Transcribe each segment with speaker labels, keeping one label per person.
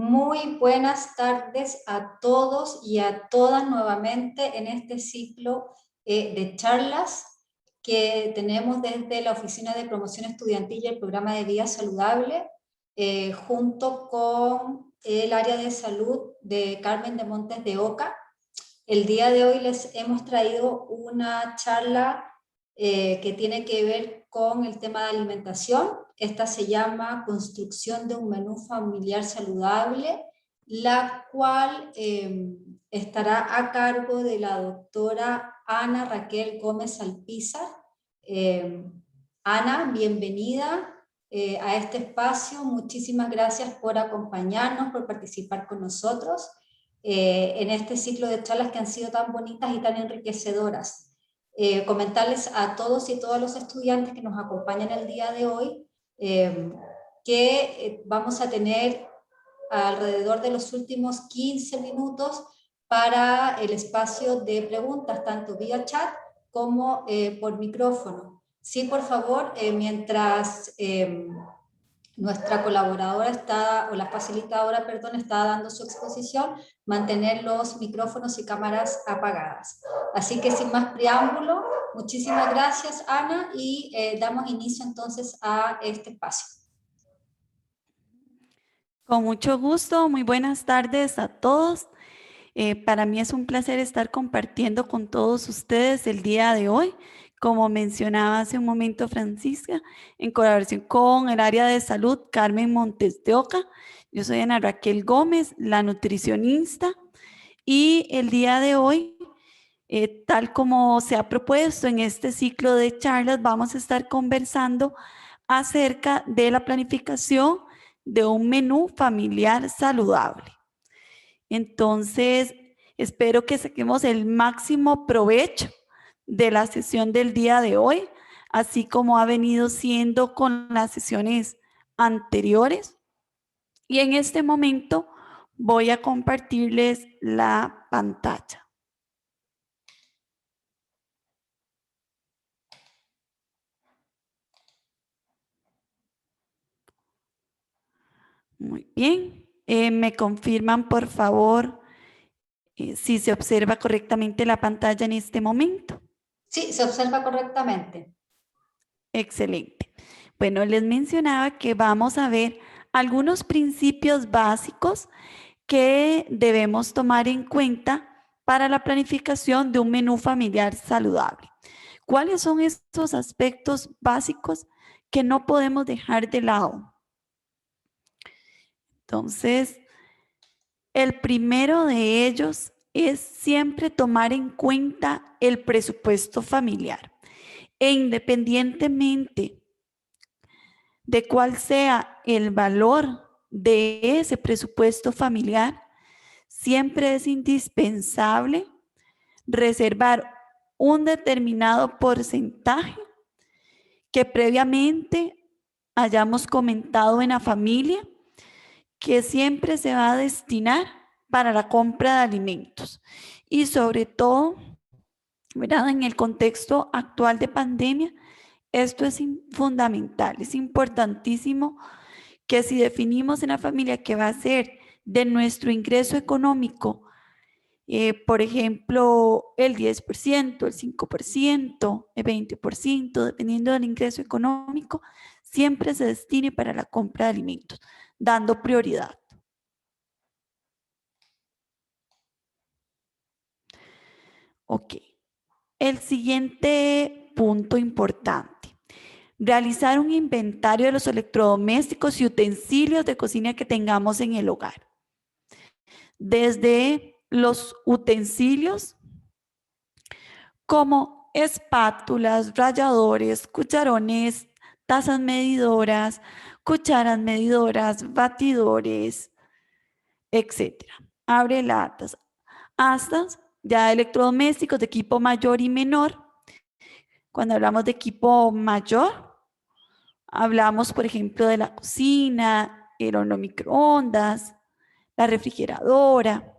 Speaker 1: Muy buenas tardes a todos y a todas nuevamente en este ciclo de charlas que tenemos desde la Oficina de Promoción Estudiantil y el Programa de Vida Saludable, junto con el área de salud de Carmen de Montes de Oca. El día de hoy les hemos traído una charla que tiene que ver con el tema de alimentación. Esta se llama Construcción de un menú familiar saludable, la cual estará a cargo de la doctora Ana Raquel Gómez Alpizar. Ana, bienvenida a este espacio. Muchísimas gracias por acompañarnos, por participar con nosotros en este ciclo de charlas que han sido tan bonitas y tan enriquecedoras. Comentarles a todos y todas los estudiantes que nos acompañan el día de hoy que vamos a tener alrededor de los últimos 15 minutos para el espacio de preguntas, tanto vía chat como por micrófono. Sí, por favor, mientras nuestra colaboradora está, o la facilitadora, perdón, está dando su exposición, mantener los micrófonos y cámaras apagadas. Así que sin más preámbulo, muchísimas gracias, Ana, y damos inicio entonces a este espacio.
Speaker 2: Con mucho gusto, muy buenas tardes a todos. Para mí es un placer estar compartiendo con todos ustedes el día de hoy. Como mencionaba hace un momento Francisca, en colaboración con el área de salud Carmen Montes de Oca. Yo soy Ana Raquel Gómez, la nutricionista, y el día de hoy, tal como se ha propuesto en este ciclo de charlas, vamos a estar conversando acerca de la planificación de un menú familiar saludable. Entonces, espero que saquemos el máximo provecho de la sesión del día de hoy, así como ha venido siendo con las sesiones anteriores. Y en este momento voy a compartirles la pantalla. Muy bien. ¿Me confirman, por favor, si se observa correctamente la pantalla en este momento?
Speaker 1: Sí, se observa correctamente.
Speaker 2: Excelente. Bueno, les mencionaba que vamos a ver algunos principios básicos que debemos tomar en cuenta para la planificación de un menú familiar saludable. ¿Cuáles son estos aspectos básicos que no podemos dejar de lado? Entonces, el primero de ellos es siempre tomar en cuenta el presupuesto familiar. E independientemente de cuál sea el valor de ese presupuesto familiar, siempre es indispensable reservar un determinado porcentaje que previamente hayamos comentado en la familia, que siempre se va a destinar para la compra de alimentos. Y sobre todo, ¿verdad?, en el contexto actual de pandemia, esto es fundamental, es importantísimo que si definimos en la familia que va a ser de nuestro ingreso económico, por ejemplo, el 10%, el 5%, el 20%, dependiendo del ingreso económico, siempre se destine para la compra de alimentos, dando prioridad. Ok. El siguiente punto importante: realizar un inventario de los electrodomésticos y utensilios de cocina que tengamos en el hogar. Desde los utensilios como espátulas, ralladores, cucharones, tazas medidoras, cucharas medidoras, batidores, etcétera. Abre latas, hasta ya electrodomésticos de equipo mayor y menor. Cuando hablamos de equipo mayor, hablamos, por ejemplo, de la cocina, el horno microondas, la refrigeradora.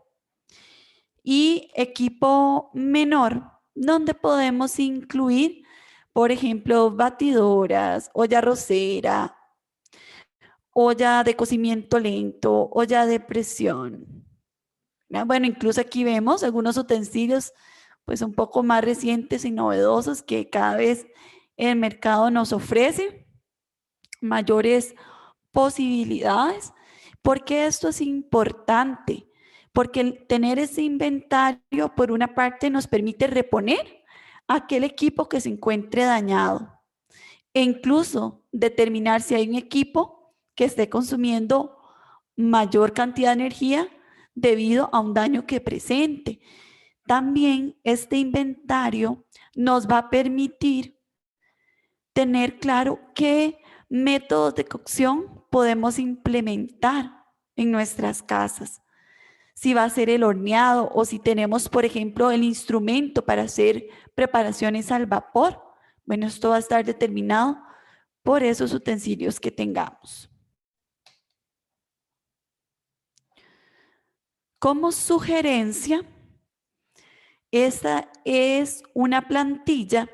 Speaker 2: Y equipo menor, donde podemos incluir, por ejemplo, batidoras, olla arrocera, olla de cocimiento lento, olla de presión. Bueno, incluso aquí vemos algunos utensilios pues un poco más recientes y novedosos que cada vez el mercado nos ofrece mayores posibilidades. ¿Por qué esto es importante? Porque el tener ese inventario, por una parte, nos permite reponer aquel equipo que se encuentre dañado e incluso determinar si hay un equipo que esté consumiendo mayor cantidad de energía debido a un daño que presente. También este inventario nos va a permitir tener claro qué métodos de cocción podemos implementar en nuestras casas. Si va a ser el horneado o si tenemos, por ejemplo, el instrumento para hacer preparaciones al vapor. Bueno, esto va a estar determinado por esos utensilios que tengamos. Como sugerencia, esta es una plantilla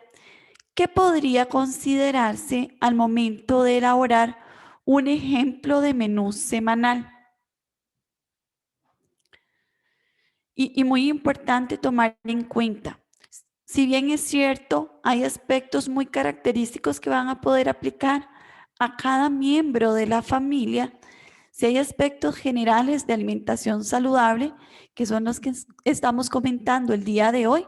Speaker 2: que podría considerarse al momento de elaborar un ejemplo de menú semanal. Y muy importante tomar en cuenta, si bien es cierto, hay aspectos muy característicos que van a poder aplicar a cada miembro de la familia, si hay aspectos generales de alimentación saludable, que son los que estamos comentando el día de hoy,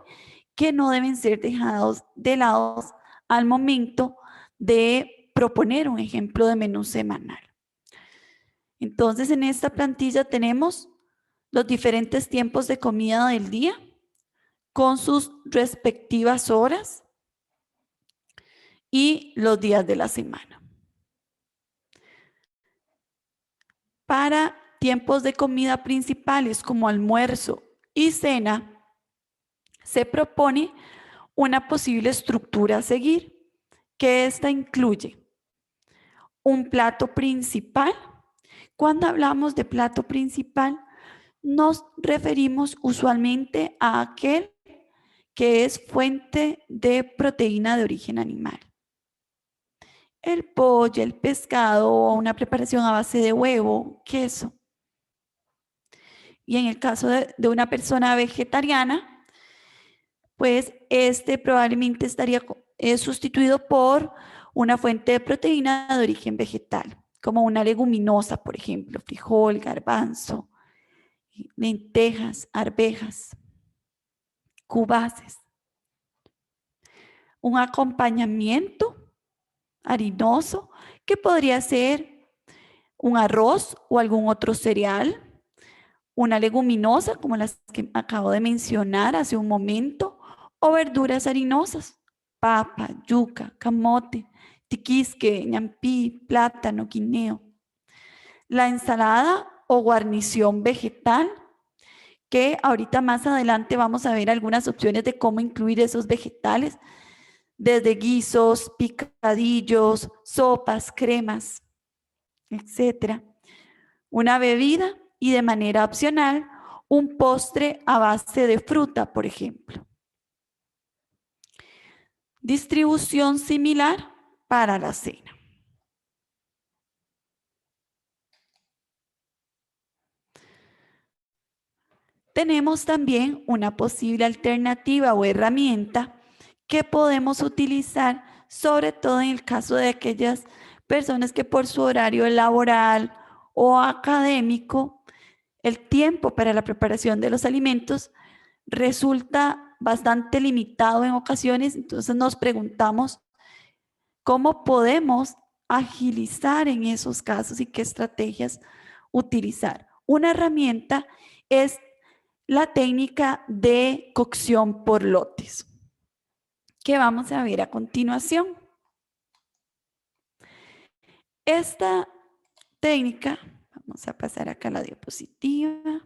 Speaker 2: que no deben ser dejados de lado al momento de proponer un ejemplo de menú semanal. Entonces, en esta plantilla tenemos los diferentes tiempos de comida del día con sus respectivas horas y los días de la semana. Para tiempos de comida principales como almuerzo y cena, se propone una posible estructura a seguir, que esta incluye un plato principal. Cuando hablamos de plato principal, nos referimos usualmente a aquel que es fuente de proteína de origen animal. El pollo, el pescado o una preparación a base de huevo, queso. Y en el caso de una persona vegetariana, pues este probablemente estaría sustituido por una fuente de proteína de origen vegetal, como una leguminosa, por ejemplo, frijol, garbanzo, lentejas, arvejas, cubaces. Un acompañamiento harinoso que podría ser un arroz o algún otro cereal, una leguminosa como las que acabo de mencionar hace un momento, o verduras harinosas, papa, yuca, camote, tiquisque, ñampí, plátano, guineo. La ensalada o guarnición vegetal, que ahorita más adelante vamos a ver algunas opciones de cómo incluir esos vegetales, desde guisos, picadillos, sopas, cremas, etc. Una bebida y de manera opcional, un postre a base de fruta, por ejemplo. Distribución similar para la cena. Tenemos también una posible alternativa o herramienta que podemos utilizar, sobre todo en el caso de aquellas personas que por su horario laboral o académico, el tiempo para la preparación de los alimentos resulta bastante limitado en ocasiones. Entonces nos preguntamos cómo podemos agilizar en esos casos y qué estrategias utilizar. Una herramienta es la técnica de cocción por lotes, que vamos a ver a continuación. Esta técnica, vamos a pasar acá a la diapositiva.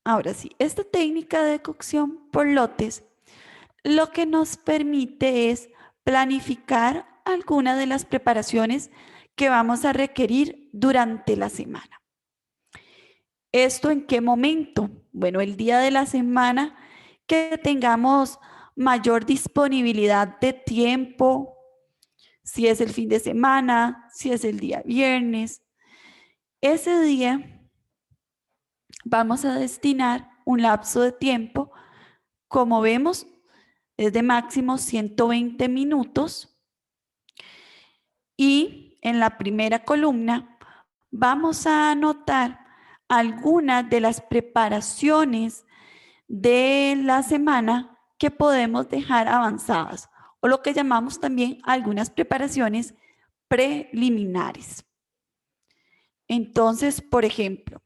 Speaker 2: Ahora sí, esta técnica de cocción por lotes lo que nos permite es planificar algunas de las preparaciones que vamos a requerir durante la semana. ¿Esto en qué momento? Bueno, el día de la semana que tengamos mayor disponibilidad de tiempo, si es el fin de semana, si es el día viernes. Ese día vamos a destinar un lapso de tiempo, como vemos, es de máximo 120 minutos. Y en la primera columna vamos a anotar algunas de las preparaciones de la semana que podemos dejar avanzadas, o lo que llamamos también algunas preparaciones preliminares. Entonces, por ejemplo,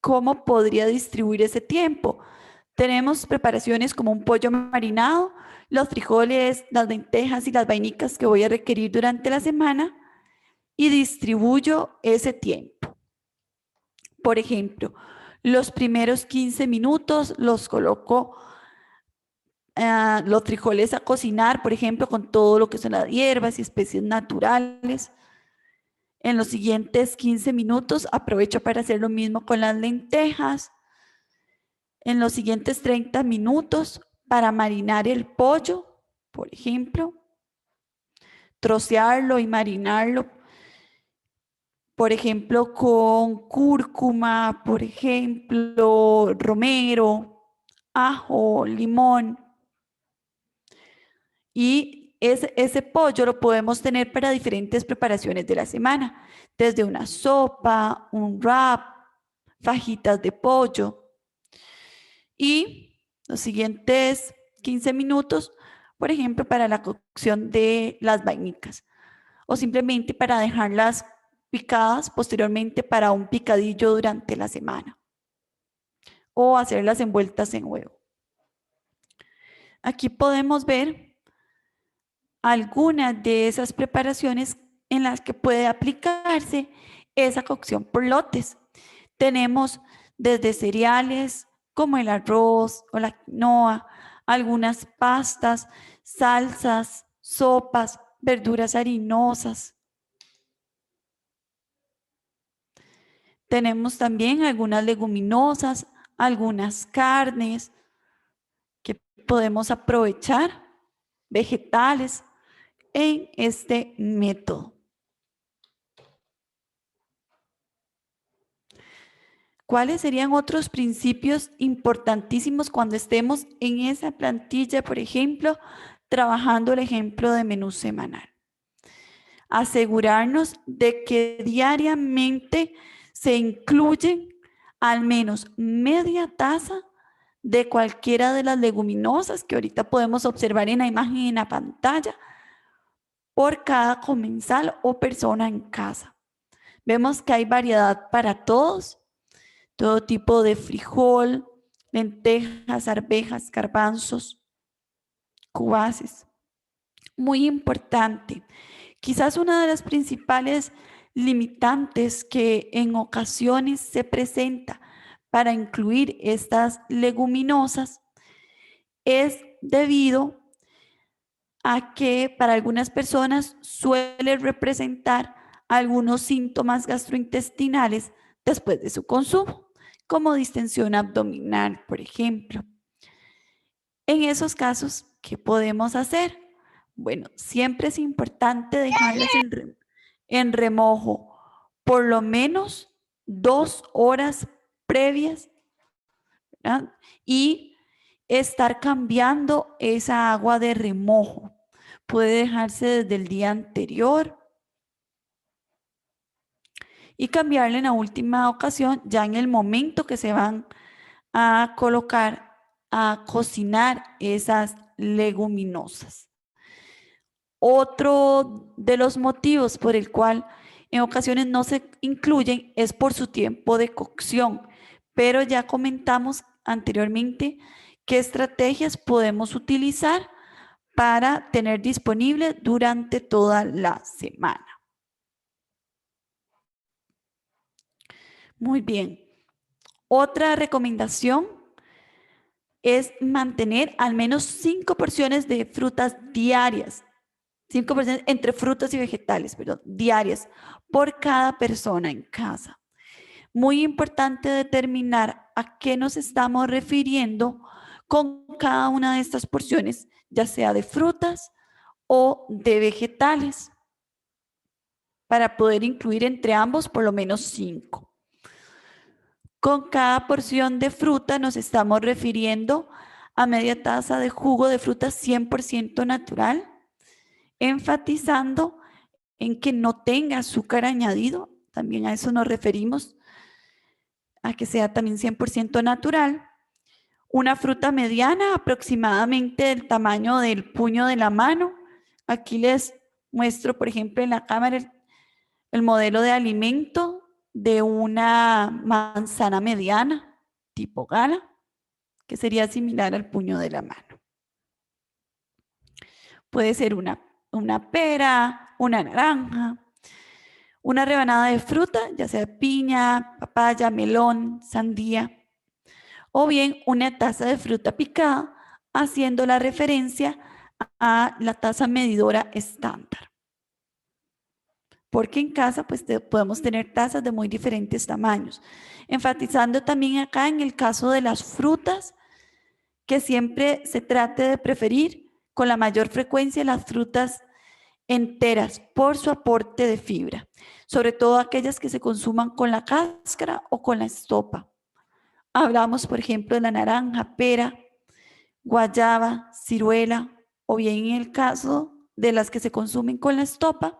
Speaker 2: ¿cómo podría distribuir ese tiempo? Tenemos preparaciones como un pollo marinado, los frijoles, las lentejas y las vainicas que voy a requerir durante la semana, y distribuyo ese tiempo. Por ejemplo, los primeros 15 minutos los coloco los frijoles a cocinar, por ejemplo, con todo lo que son las hierbas y especies naturales. En los siguientes 15 minutos aprovecho para hacer lo mismo con las lentejas. En los siguientes 30 minutos para marinar el pollo, por ejemplo, trocearlo y marinarlo, por ejemplo, con cúrcuma, por ejemplo, romero, ajo, limón. Y ese pollo lo podemos tener para diferentes preparaciones de la semana, desde una sopa, un wrap, fajitas de pollo. Y los siguientes 15 minutos, por ejemplo, para la cocción de las vainicas, o simplemente para dejarlas picadas posteriormente para un picadillo durante la semana, o hacerlas envueltas en huevo. Aquí podemos ver algunas de esas preparaciones en las que puede aplicarse esa cocción por lotes. Tenemos desde cereales como el arroz o la quinoa, algunas pastas, salsas, sopas, verduras harinosas. Tenemos también algunas leguminosas, algunas carnes que podemos aprovechar, vegetales, en este método. ¿Cuáles serían otros principios importantísimos cuando estemos en esa plantilla, por ejemplo, trabajando el ejemplo de menú semanal? Asegurarnos de que diariamente se incluyen al menos media taza de cualquiera de las leguminosas que ahorita podemos observar en la imagen en la pantalla por cada comensal o persona en casa. Vemos que hay variedad para todos, todo tipo de frijol, lentejas, arvejas, garbanzos, cubaces. Muy importante. Quizás una de las principales limitantes que en ocasiones se presenta para incluir estas leguminosas es debido a que para algunas personas suele representar algunos síntomas gastrointestinales después de su consumo, como distensión abdominal, por ejemplo. En esos casos, ¿qué podemos hacer? Bueno, siempre es importante dejarlas en remojo por lo menos 2 horas previas, ¿verdad? Y estar cambiando esa agua de remojo. Puede dejarse desde el día anterior y cambiarla en la última ocasión, ya en el momento que se van a colocar a cocinar esas leguminosas. Otro de los motivos por el cual en ocasiones no se incluyen es por su tiempo de cocción, pero ya comentamos anteriormente qué estrategias podemos utilizar para tener disponible durante toda la semana. Muy bien. Otra recomendación es mantener al menos 5 porciones de frutas diarias. 5 porciones entre frutas y vegetales, perdón, diarias por cada persona en casa. Muy importante determinar a qué nos estamos refiriendo con cada una de estas porciones, ya sea de frutas o de vegetales. para poder incluir entre ambos por lo menos 5. Con cada porción de fruta nos estamos refiriendo a media taza de jugo de fruta 100% natural, enfatizando en que no tenga azúcar añadido. También a eso nos referimos, a que sea también 100% natural. Una fruta mediana, aproximadamente del tamaño del puño de la mano. Aquí les muestro, por ejemplo, en la cámara el modelo de alimento de una manzana mediana, tipo gala, que sería similar al puño de la mano. Puede ser una pera, una naranja, una rebanada de fruta, ya sea piña, papaya, melón, sandía, o bien una taza de fruta picada, haciendo la referencia a la taza medidora estándar. Porque en casa pues podemos tener tazas de muy diferentes tamaños. Enfatizando también acá en el caso de las frutas, que siempre se trate de preferir con la mayor frecuencia las frutas enteras por su aporte de fibra, sobre todo aquellas que se consuman con la cáscara o con la estopa. Hablamos, por ejemplo, de la naranja, pera, guayaba, ciruela, o bien en el caso de las que se consumen con la estopa,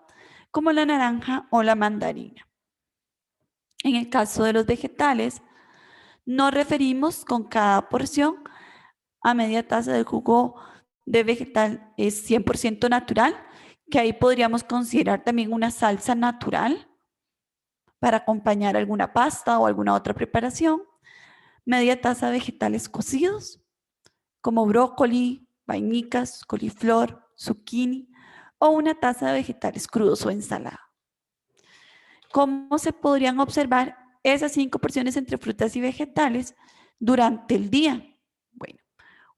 Speaker 2: como la naranja o la mandarina. En el caso de los vegetales, nos referimos con cada porción a media taza de jugo de vegetal es 100% natural, que ahí podríamos considerar también una salsa natural para acompañar alguna pasta o alguna otra preparación. Media taza de vegetales cocidos, como brócoli, vainicas, coliflor, zucchini, o una taza de vegetales crudos o ensalada. ¿Cómo se podrían observar esas 5 porciones entre frutas y vegetales durante el día? Bueno,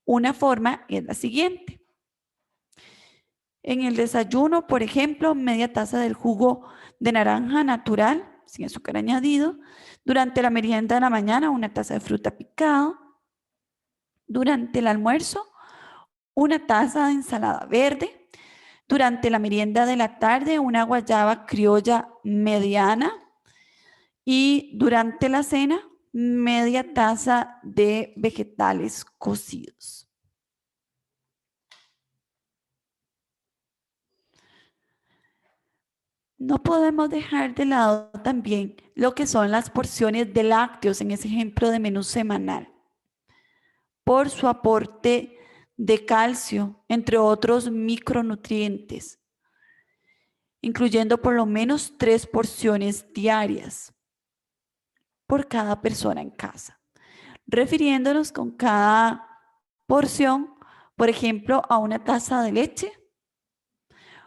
Speaker 2: una forma es la siguiente. En el desayuno, por ejemplo, media taza del jugo de naranja natural, sin azúcar añadido. Durante la merienda de la mañana, una taza de fruta picada. Durante el almuerzo, una taza de ensalada verde. Durante la merienda de la tarde, una guayaba criolla mediana. Y durante la cena, media taza de vegetales cocidos. No podemos dejar de lado también lo que son las porciones de lácteos en ese ejemplo de menú semanal, por su aporte de calcio, entre otros micronutrientes, incluyendo por lo menos 3 porciones diarias por cada persona en casa, refiriéndonos con cada porción, por ejemplo, a una taza de leche,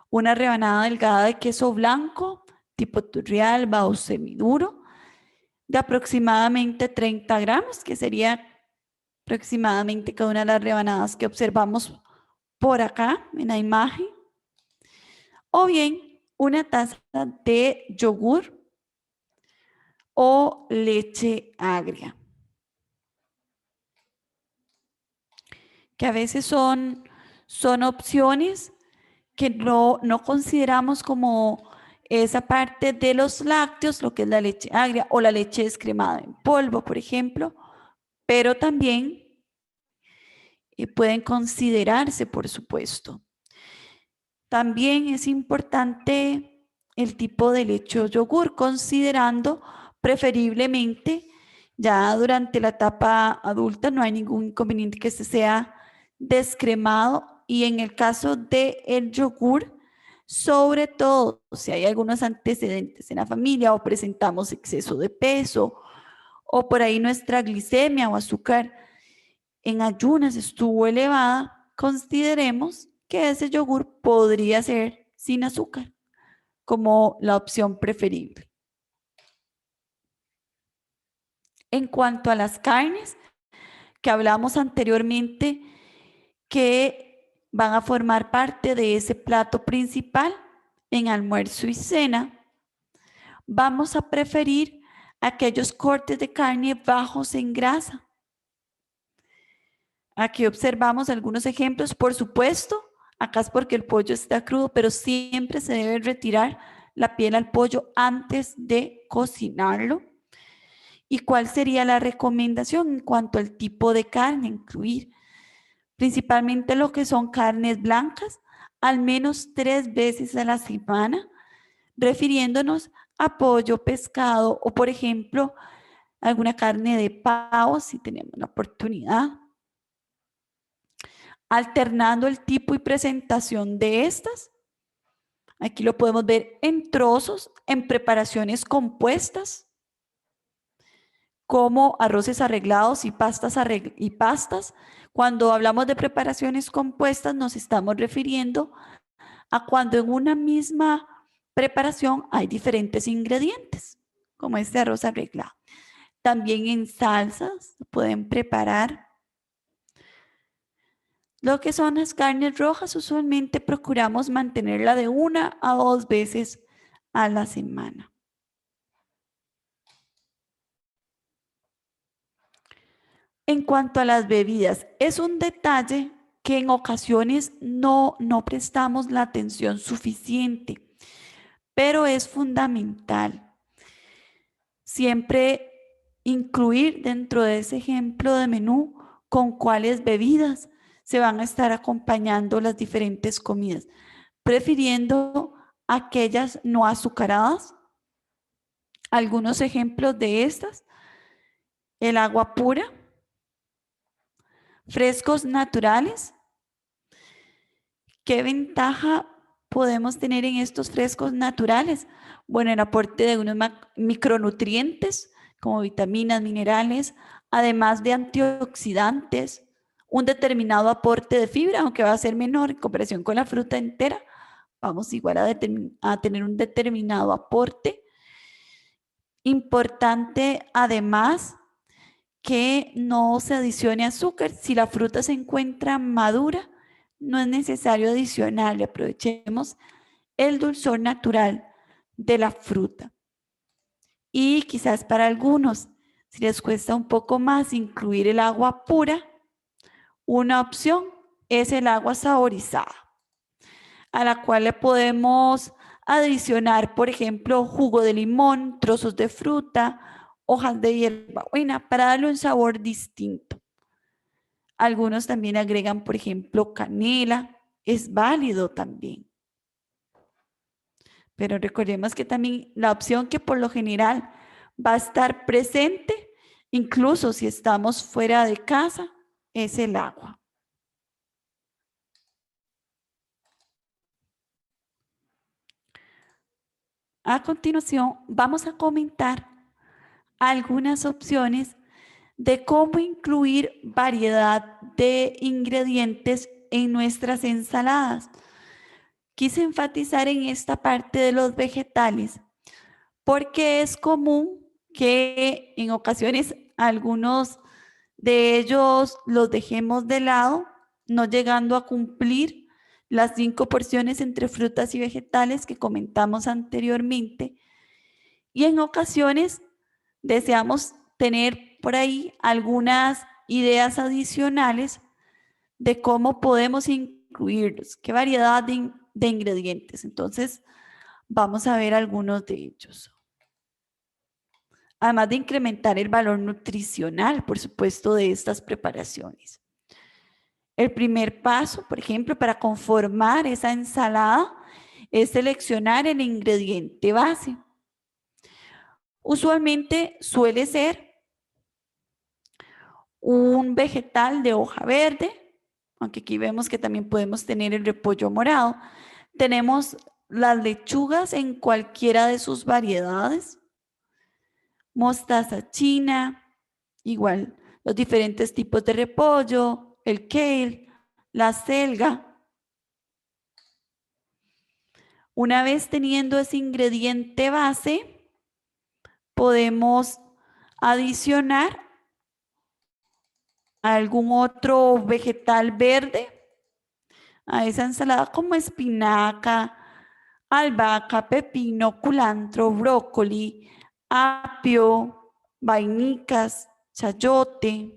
Speaker 2: una rebanada delgada de queso blanco, tipo turrialba o semiduro, de aproximadamente 30 gramos, que sería aproximadamente cada una de las rebanadas que observamos por acá en la imagen. O bien una taza de yogur o leche agria, que a veces son opciones que no consideramos como esa parte de los lácteos, lo que es la leche agria o la leche descremada en polvo, por ejemplo, pero también pueden considerarse, por supuesto. También es importante el tipo de leche o yogur, considerando preferiblemente ya durante la etapa adulta no hay ningún inconveniente que este sea descremado, y en el caso del yogur, sobre todo si hay algunos antecedentes en la familia o presentamos exceso de peso o por ahí nuestra glicemia o azúcar en ayunas estuvo elevada, consideremos que ese yogur podría ser sin azúcar como la opción preferible. En cuanto a las carnes que hablamos anteriormente, que van a formar parte de ese plato principal en almuerzo y cena, vamos a preferir aquellos cortes de carne bajos en grasa. Aquí observamos algunos ejemplos, por supuesto, acá es porque el pollo está crudo, pero siempre se debe retirar la piel al pollo antes de cocinarlo. ¿Y cuál sería la recomendación en cuanto al tipo de carne? Incluir principalmente lo que son carnes blancas, al menos 3 veces a la semana, refiriéndonos a pollo, pescado o, por ejemplo, alguna carne de pavo si tenemos la oportunidad. Alternando el tipo y presentación de estas. Aquí lo podemos ver en trozos, en preparaciones compuestas, como arroces arreglados y pastas. Cuando hablamos de preparaciones compuestas, nos estamos refiriendo a cuando en una misma preparación hay diferentes ingredientes, como este arroz arreglado. También en salsas pueden preparar. Lo que son las carnes rojas, usualmente procuramos mantenerla de 1 a 2 veces a la semana. En cuanto a las bebidas, es un detalle que en ocasiones no prestamos la atención suficiente, pero es fundamental siempre incluir dentro de ese ejemplo de menú con cuáles bebidas se van a estar acompañando las diferentes comidas, prefiriendo aquellas no azucaradas. Algunos ejemplos de estas: el agua pura, frescos naturales. ¿Qué ventaja podemos tener en estos frescos naturales? Bueno, el aporte de unos micronutrientes como vitaminas, minerales, además de antioxidantes, un determinado aporte de fibra, aunque va a ser menor en comparación con la fruta entera, vamos igual a tener un determinado aporte. Importante además que no se adicione azúcar. Si la fruta se encuentra madura, no es necesario adicionarle. Aprovechemos el dulzor natural de la fruta. Y quizás para algunos, si les cuesta un poco más incluir el agua pura, una opción es el agua saborizada, a la cual le podemos adicionar, por ejemplo, jugo de limón, trozos de fruta, hojas de hierbabuena, para darle un sabor distinto. Algunos también agregan, por ejemplo, canela, es válido también. Pero recordemos que también la opción que por lo general va a estar presente, incluso si estamos fuera de casa, es el agua. A continuación, vamos a comentar algunas opciones de cómo incluir variedad de ingredientes en nuestras ensaladas. Quise enfatizar en esta parte de los vegetales porque es común que en ocasiones algunos de ellos los dejemos de lado, no llegando a cumplir las 5 porciones entre frutas y vegetales que comentamos anteriormente. Y en ocasiones deseamos tener por ahí algunas ideas adicionales de cómo podemos incluirlos, qué variedad de ingredientes. Entonces, vamos a ver algunos de ellos. Además de incrementar el valor nutricional, por supuesto, de estas preparaciones. El primer paso, por ejemplo, para conformar esa ensalada es seleccionar el ingrediente base. Usualmente suele ser un vegetal de hoja verde, aunque aquí vemos que también podemos tener el repollo morado. Tenemos las lechugas en cualquiera de sus variedades, mostaza china, igual los diferentes tipos de repollo, el kale, la selga. Una vez teniendo ese ingrediente base, podemos adicionar algún otro vegetal verde a esa ensalada, como espinaca, albahaca, pepino, culantro, brócoli, apio, vainicas, chayote.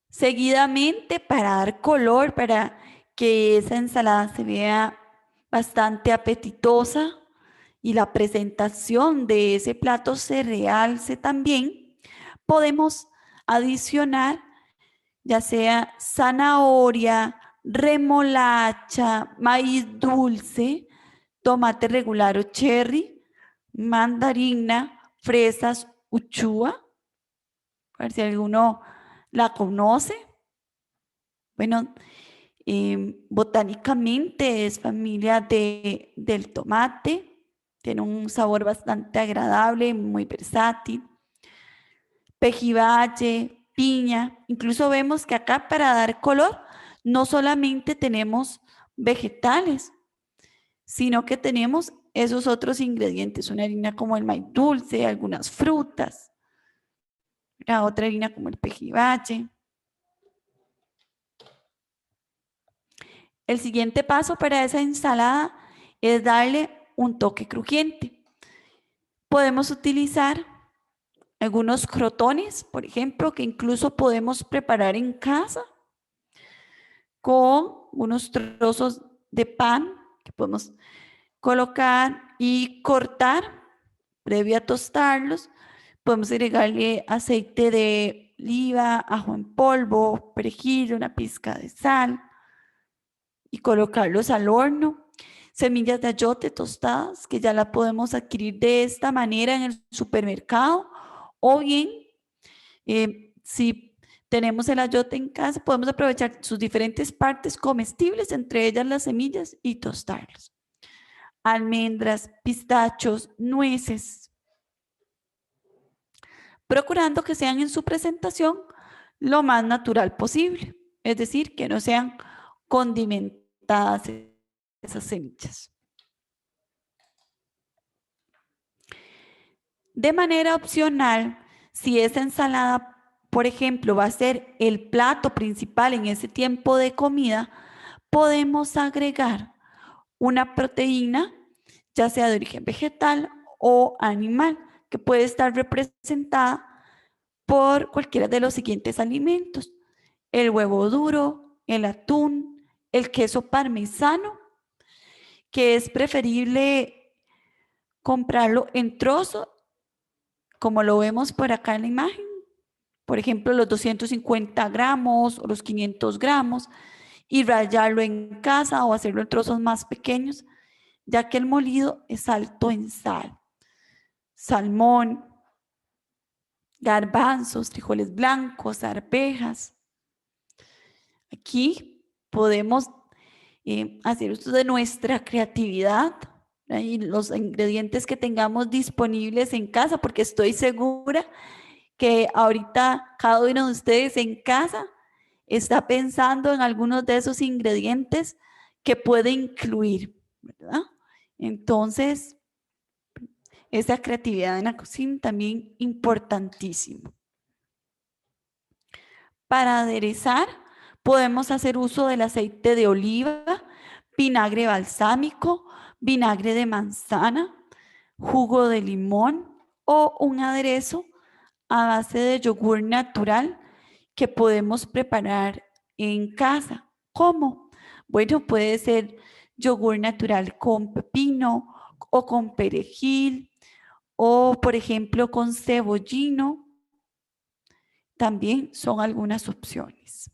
Speaker 2: Seguidamente, para dar color, para que esa ensalada se vea bastante apetitosa y la presentación de ese plato se realce también, podemos adicionar ya sea zanahoria, remolacha, maíz dulce, tomate regular o cherry, mandarina, fresas, uchúa, a ver si alguno la conoce. Bueno, botánicamente es familia del tomate, tiene un sabor bastante agradable, muy versátil. Pejibaye, piña, incluso vemos que acá para dar color no solamente tenemos vegetales, sino que tenemos esos otros ingredientes, una harina como el maíz dulce, algunas frutas, la otra harina como el pejibaye. El siguiente paso para esa ensalada es darle un toque crujiente. Podemos utilizar algunos crotones, por ejemplo, que incluso podemos preparar en casa con unos trozos de pan que podemos colocar y cortar previo a tostarlos. Podemos agregarle aceite de oliva, ajo en polvo, perejil, una pizca de sal y colocarlos al horno. Semillas de ayote tostadas, que ya la podemos adquirir de esta manera en el supermercado, o bien, si tenemos el ayote en casa, podemos aprovechar sus diferentes partes comestibles, entre ellas las semillas, y tostarlos. Almendras, pistachos, nueces, procurando que sean en su presentación lo más natural posible, es decir, que no sean condimentadas esas semillas. De manera opcional, si esa ensalada, por ejemplo, va a ser el plato principal en ese tiempo de comida, podemos agregar una proteína, ya sea de origen vegetal o animal, que puede estar representada por cualquiera de los siguientes alimentos: el huevo duro, el atún, el queso parmesano, que es preferible comprarlo en trozos, como lo vemos por acá en la imagen. Por ejemplo, los 250 gramos o los 500 gramos, y rallarlo en casa o hacerlo en trozos más pequeños, ya que el molido es alto en sal. Salmón, garbanzos, frijoles blancos, arvejas. Aquí podemos hacer uso de nuestra creatividad y los ingredientes que tengamos disponibles en casa, porque estoy segura que ahorita cada uno de ustedes en casa está pensando en algunos de esos ingredientes que puede incluir, ¿verdad? Entonces, esa creatividad en la cocina también importantísimo. Para aderezar, podemos hacer uso del aceite de oliva, vinagre balsámico, vinagre de manzana, jugo de limón o un aderezo a base de yogur natural que podemos preparar en casa. ¿Cómo? Bueno, puede ser yogur natural con pepino o con perejil o, por ejemplo, con cebollino. También son algunas opciones.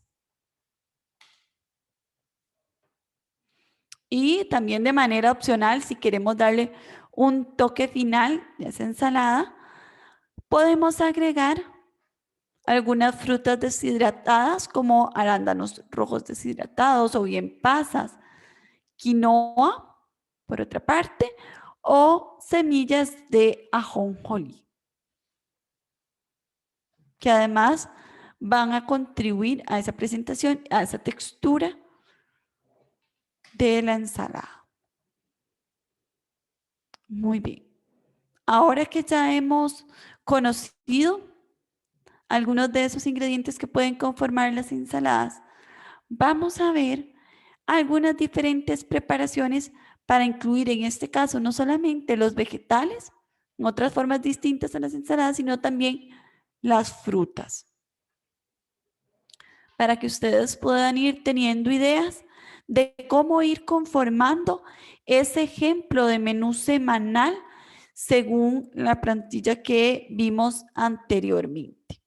Speaker 2: Y también de manera opcional, si queremos darle un toque final de esa ensalada, podemos agregar algunas frutas deshidratadas como arándanos rojos deshidratados o bien pasas, quinoa, por otra parte, o semillas de ajonjolí, que además van a contribuir a esa presentación, a esa textura de la ensalada. Muy bien. Ahora que ya hemos conocido algunos de esos ingredientes que pueden conformar las ensaladas, vamos a ver algunas diferentes preparaciones para incluir en este caso no solamente los vegetales, en otras formas distintas a las ensaladas, sino también las frutas, para que ustedes puedan ir teniendo ideas de cómo ir conformando ese ejemplo de menú semanal según la plantilla que vimos anteriormente.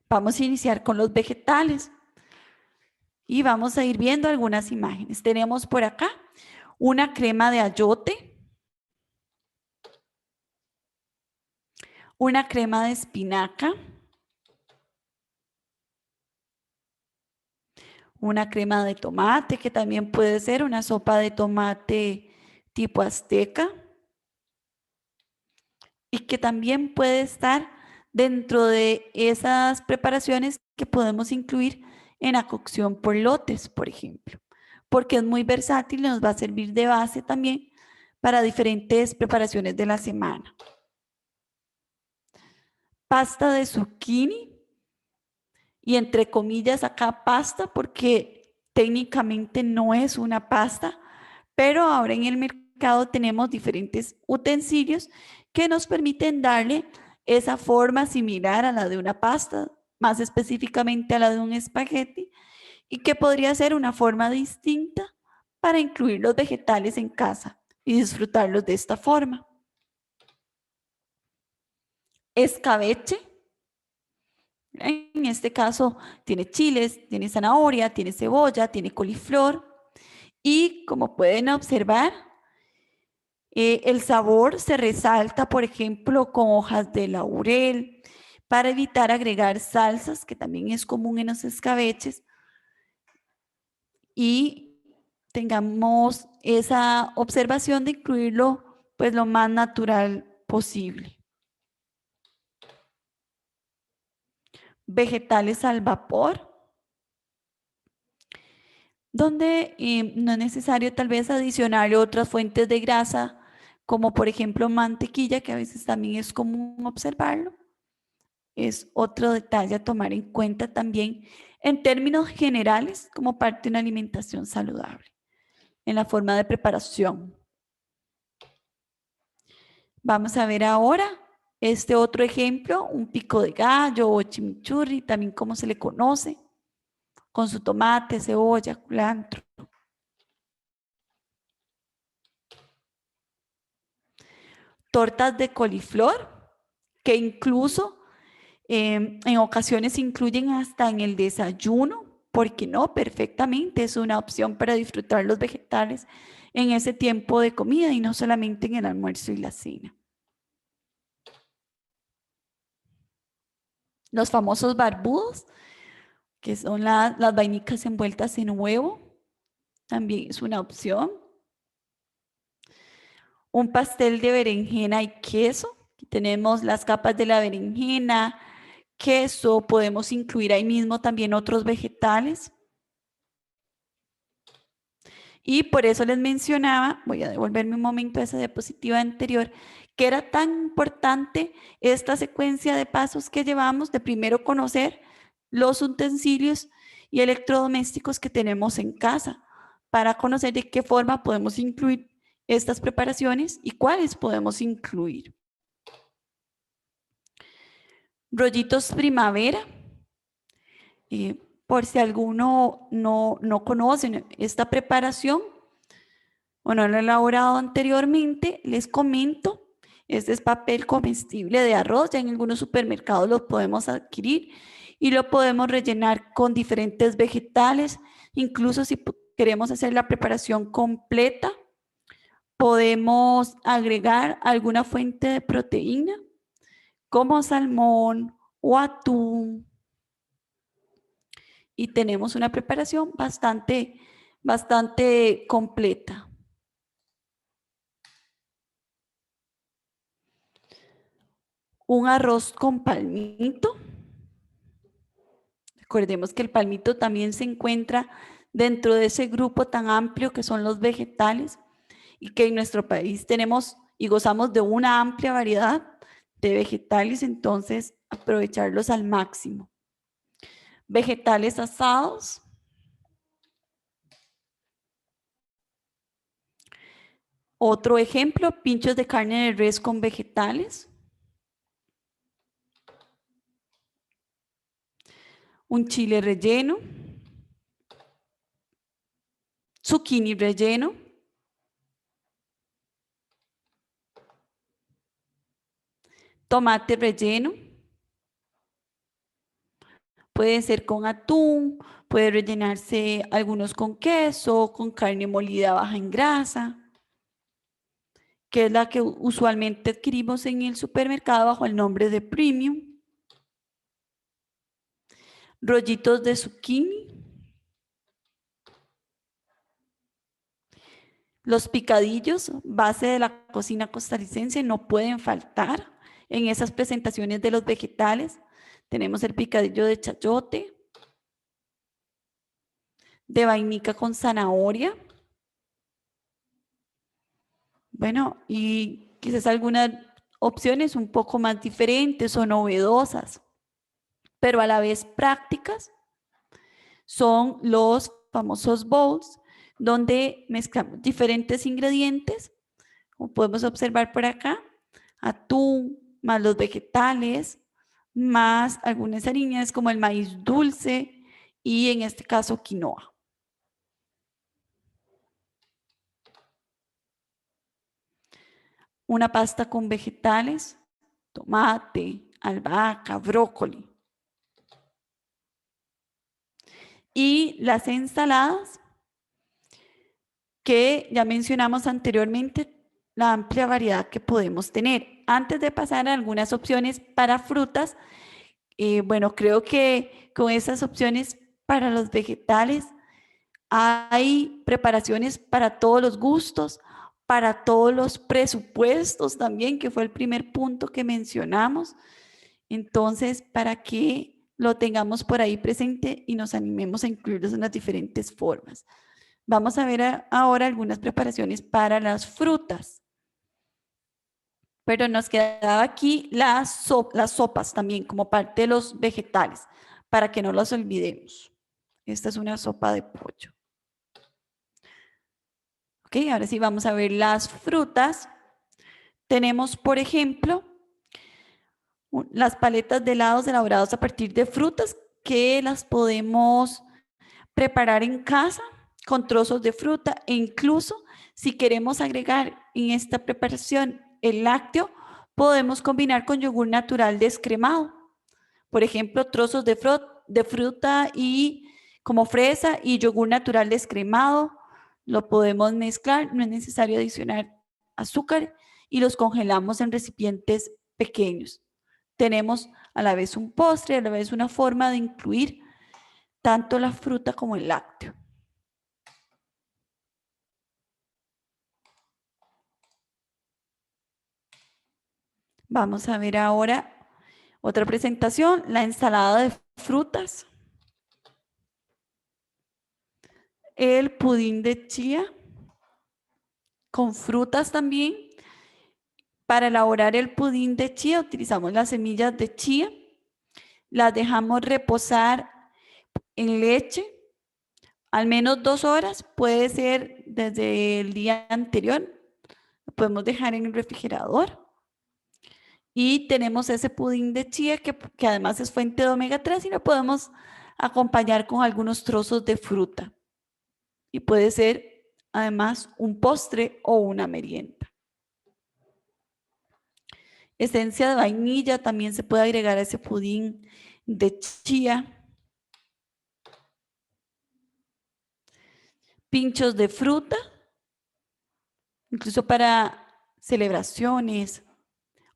Speaker 2: Vamos a iniciar con los vegetales y vamos a ir viendo algunas imágenes. Tenemos por acá una crema de ayote, una crema de espinaca, una crema de tomate, que también puede ser una sopa de tomate tipo azteca, y que también puede estar dentro de esas preparaciones que podemos incluir en la cocción por lotes, por ejemplo, porque es muy versátil y nos va a servir de base también para diferentes preparaciones de la semana. Pasta de zucchini, y entre comillas acá pasta porque técnicamente no es una pasta, pero ahora en el mercado tenemos diferentes utensilios que nos permiten darle esa forma similar a la de una pasta, más específicamente a la de un espagueti, y que podría ser una forma distinta para incluir los vegetales en casa y disfrutarlos de esta forma. Escabeche, en este caso tiene chiles, tiene zanahoria, tiene cebolla, tiene coliflor, y como pueden observar, el sabor se resalta, por ejemplo, con hojas de laurel, para evitar agregar salsas, que también es común en los escabeches, y tengamos esa observación de incluirlo pues lo más natural posible. Vegetales al vapor, donde no es necesario tal vez adicionar otras fuentes de grasa, como por ejemplo mantequilla, que a veces también es común observarlo. Es otro detalle a tomar en cuenta también en términos generales como parte de una alimentación saludable, en la forma de preparación. Vamos a ver ahora este otro ejemplo, un pico de gallo o chimichurri, también como se le conoce, con su tomate, cebolla, culantro. Tortas de coliflor, que incluso en ocasiones se incluyen hasta en el desayuno, porque no, perfectamente es una opción para disfrutar los vegetales en ese tiempo de comida y no solamente en el almuerzo y la cena. Los famosos barbudos, que son las vainicas envueltas en huevo, también es una opción. Un pastel de berenjena y queso. Aquí tenemos las capas de la berenjena, queso, podemos incluir ahí mismo también otros vegetales. Y por eso les mencionaba, voy a devolverme un momento a esa diapositiva anterior, que era tan importante esta secuencia de pasos que llevamos de primero conocer los utensilios y electrodomésticos que tenemos en casa para conocer de qué forma podemos incluir estas preparaciones y cuáles podemos incluir. Rollitos primavera. Por si alguno no conocen esta preparación o no lo he elaborado anteriormente, les comento, este es papel comestible de arroz, ya en algunos supermercados lo podemos adquirir y lo podemos rellenar con diferentes vegetales, incluso si queremos hacer la preparación completa, podemos agregar alguna fuente de proteína como salmón o atún, y tenemos una preparación bastante completa. Un arroz con palmito. Recordemos que el palmito también se encuentra dentro de ese grupo tan amplio que son los vegetales y que en nuestro país tenemos y gozamos de una amplia variedad de vegetales, entonces aprovecharlos al máximo. Vegetales asados. Otro ejemplo, pinchos de carne de res con vegetales. Un chile relleno. zucchini relleno, tomate relleno, puede ser con atún, puede rellenarse algunos con queso, con carne molida baja en grasa, que es la que usualmente adquirimos en el supermercado bajo el nombre de premium. Rollitos de zucchini. Los picadillos, base de la cocina costarricense, no pueden faltar en esas presentaciones de los vegetales. Tenemos el picadillo de chayote, de vainica con zanahoria. Bueno, y quizás algunas opciones un poco más diferentes o novedosas, pero a la vez prácticas, son los famosos bowls, donde mezclamos diferentes ingredientes, como podemos observar por acá, atún, más los vegetales, más algunas harinas como el maíz dulce y en este caso quinoa. Una pasta con vegetales, tomate, albahaca, brócoli. Y las ensaladas, que ya mencionamos anteriormente, la amplia variedad que podemos tener. Antes de pasar a algunas opciones para frutas, bueno, creo que con esas opciones para los vegetales hay preparaciones para todos los gustos, para todos los presupuestos también, que fue el primer punto que mencionamos. Entonces, para que lo tengamos por ahí presente y nos animemos a incluirlos en las diferentes formas. Vamos a ver ahora algunas preparaciones para las frutas. Pero nos quedaba aquí las sopas también como parte de los vegetales, para que no las olvidemos. Esta es una sopa de pollo. Ok, ahora sí vamos a ver las frutas. Tenemos, por ejemplo, las paletas de helados elaborados a partir de frutas que las podemos preparar en casa con trozos de fruta e incluso si queremos agregar en esta preparación el lácteo, podemos combinar con yogur natural descremado. Por ejemplo, trozos de fruta y como fresa y yogur natural descremado, lo podemos mezclar, no es necesario adicionar azúcar y los congelamos en recipientes pequeños. Tenemos a la vez un postre, a la vez una forma de incluir tanto la fruta como el lácteo. Vamos a ver ahora otra presentación, la ensalada de frutas, el pudín de chía con frutas también. Para elaborar el pudín de chía utilizamos las semillas de chía, las dejamos reposar en leche al menos 2 horas, puede ser desde el día anterior, lo podemos dejar en el refrigerador. Y tenemos ese pudín de chía que además es fuente de omega 3 y lo podemos acompañar con algunos trozos de fruta. Y puede ser además un postre o una merienda. Esencia de vainilla también se puede agregar a ese pudín de chía. Pinchos de fruta, incluso para celebraciones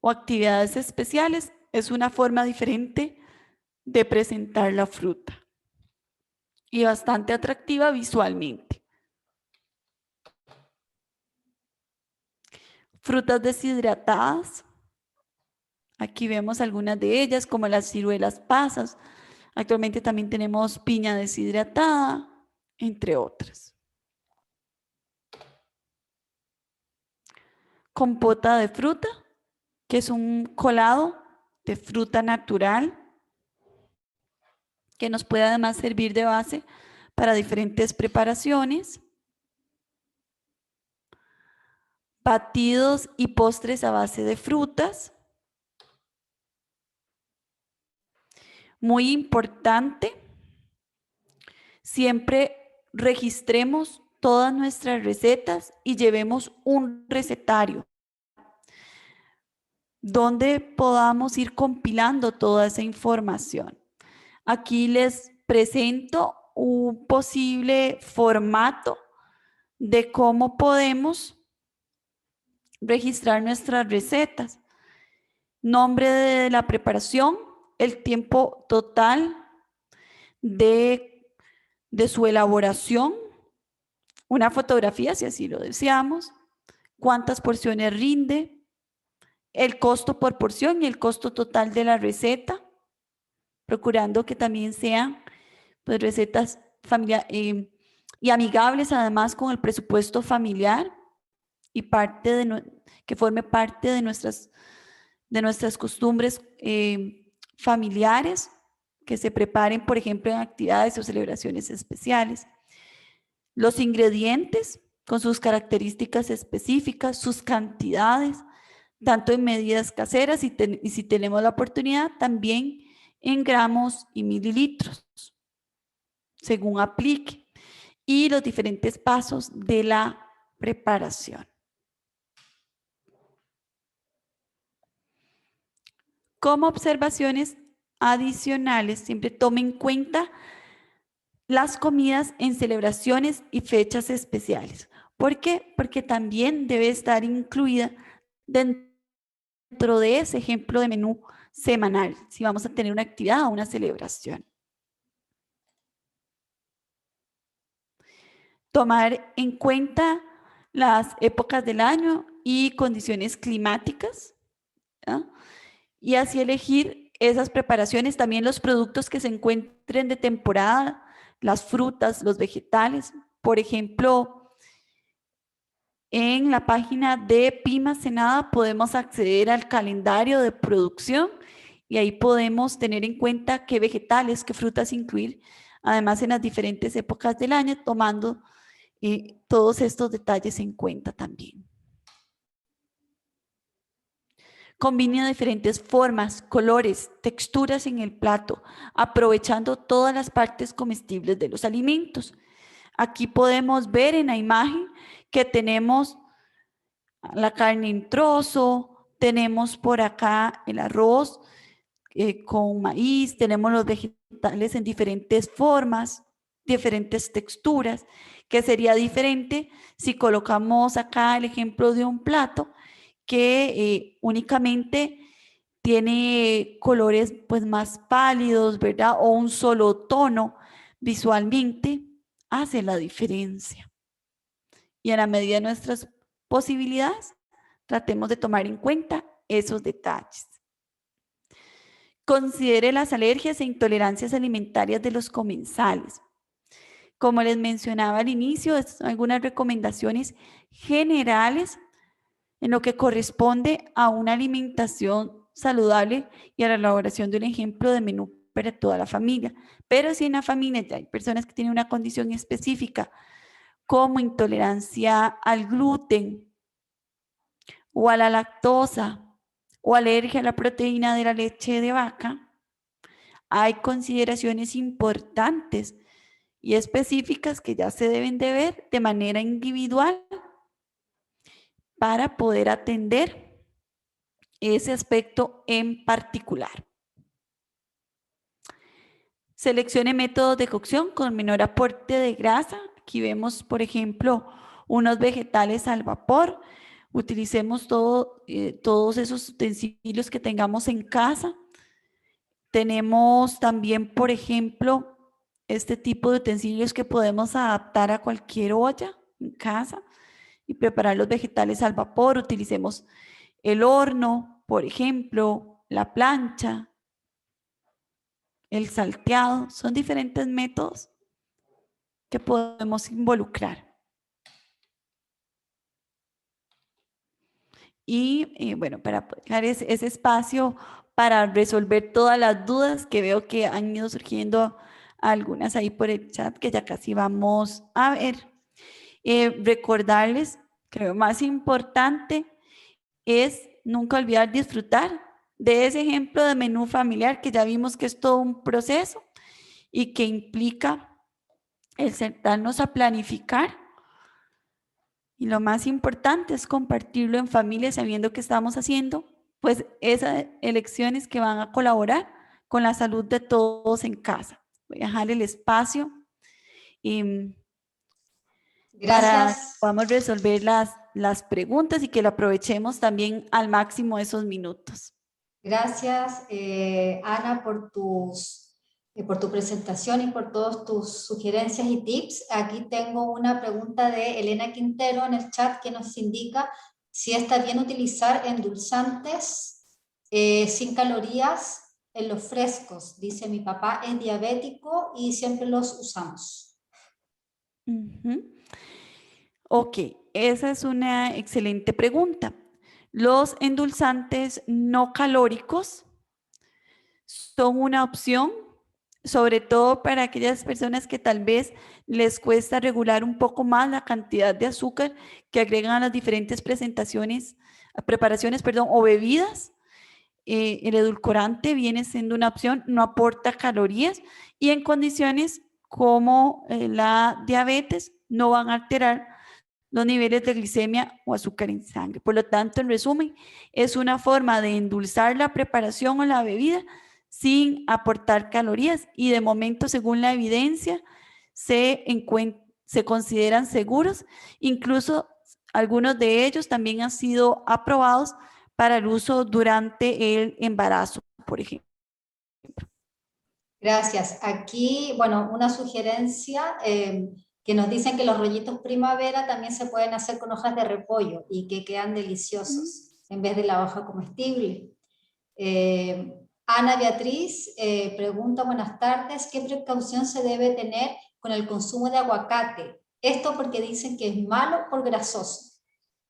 Speaker 2: o actividades especiales, es una forma diferente de presentar la fruta y bastante atractiva visualmente. Frutas deshidratadas. Aquí vemos algunas de ellas, como las ciruelas pasas. Actualmente también tenemos piña deshidratada, entre otras. Compota de fruta, que es un colado de fruta natural, que nos puede además servir de base para diferentes preparaciones. Batidos y postres a base de frutas. Muy importante, siempre registremos todas nuestras recetas y llevemos un recetario donde podamos ir compilando toda esa información. Aquí les presento un posible formato de cómo podemos registrar nuestras recetas. Nombre de la preparación, el tiempo total de su elaboración, una fotografía si así lo deseamos, cuántas porciones rinde, el costo por porción y el costo total de la receta, procurando que también sean pues, recetas y amigables además con el presupuesto familiar y que forme parte de nuestras costumbres familiares, que se preparen, por ejemplo, en actividades o celebraciones especiales. Los ingredientes con sus características específicas, sus cantidades, tanto en medidas caseras y si tenemos la oportunidad, también en gramos y mililitros, según aplique, y los diferentes pasos de la preparación. Como observaciones adicionales, siempre tome en cuenta las comidas en celebraciones y fechas especiales. ¿Por qué? Porque también debe estar incluida dentro de ese ejemplo de menú semanal, si vamos a tener una actividad o una celebración. Tomar en cuenta las épocas del año y condiciones climáticas, ¿no? Y así elegir esas preparaciones, también los productos que se encuentren de temporada, las frutas, los vegetales. Por ejemplo, en la página de Pima Senada podemos acceder al calendario de producción y ahí podemos tener en cuenta qué vegetales, qué frutas incluir, además en las diferentes épocas del año, tomando todos estos detalles en cuenta también. Combine diferentes formas, colores, texturas en el plato, aprovechando todas las partes comestibles de los alimentos. Aquí podemos ver en la imagen que tenemos la carne en trozo, tenemos por acá el arroz con maíz, tenemos los vegetales en diferentes formas, diferentes texturas, que sería diferente si colocamos acá el ejemplo de un plato que únicamente tiene colores pues más pálidos, ¿verdad? O un solo tono visualmente hace la diferencia. Y a la medida de nuestras posibilidades, tratemos de tomar en cuenta esos detalles. Considere las alergias e intolerancias alimentarias de los comensales. Como les mencionaba al inicio, algunas recomendaciones generales en lo que corresponde a una alimentación saludable y a la elaboración de un ejemplo de menú para toda la familia. Pero si en la familia ya hay personas que tienen una condición específica, como intolerancia al gluten o a la lactosa o alergia a la proteína de la leche de vaca, hay consideraciones importantes y específicas que ya se deben de ver de manera individual para poder atender ese aspecto en particular. Seleccione métodos de cocción con menor aporte de grasa. Aquí vemos, por ejemplo, unos vegetales al vapor. Utilicemos todos esos utensilios que tengamos en casa. Tenemos también, por ejemplo, este tipo de utensilios que podemos adaptar a cualquier olla en casa y preparar los vegetales al vapor. Utilicemos el horno, por ejemplo, la plancha, el salteado. Son diferentes métodos que podemos involucrar. Y bueno, para dejar ese espacio para resolver todas las dudas que veo que han ido surgiendo algunas ahí por el chat que ya casi vamos a ver. Recordarles que lo más importante es nunca olvidar disfrutar de ese ejemplo de menú familiar que ya vimos que es todo un proceso y que implica el sentarnos a planificar Y lo más importante es compartirlo en familia sabiendo que estamos haciendo pues esas elecciones que van a colaborar con la salud de todos en casa. Voy a dejar el espacio para que
Speaker 1: Gracias.
Speaker 2: podamos resolver las preguntas y que lo aprovechemos también al máximo esos minutos.
Speaker 1: Gracias, Ana, por tu presentación y por todas tus sugerencias y tips. Aquí tengo una pregunta de Elena Quintero en el chat que nos indica si está bien utilizar endulzantes sin calorías en los frescos. Dice, mi papá es diabético y siempre los usamos.
Speaker 2: Ok, esa es una excelente pregunta. Los endulzantes no calóricos son una opción, sobre todo para aquellas personas que tal vez les cuesta regular un poco más la cantidad de azúcar que agregan a las diferentes preparaciones, o bebidas. El edulcorante viene siendo una opción, no aporta calorías y en condiciones como la diabetes no van a alterar los niveles de glicemia o azúcar en sangre. Por lo tanto, en resumen, es una forma de endulzar la preparación o la bebida sin aportar calorías y de momento, según la evidencia, se consideran seguros. Incluso algunos de ellos también han sido aprobados para el uso durante el embarazo, por ejemplo.
Speaker 1: Gracias. Aquí, bueno, una sugerencia que nos dicen que los rollitos primavera también se pueden hacer con hojas de repollo y que quedan deliciosos en vez de la hoja comestible. Ana Beatriz pregunta, buenas tardes, ¿qué precaución se debe tener con el consumo de aguacate? Esto porque dicen que es malo por grasoso.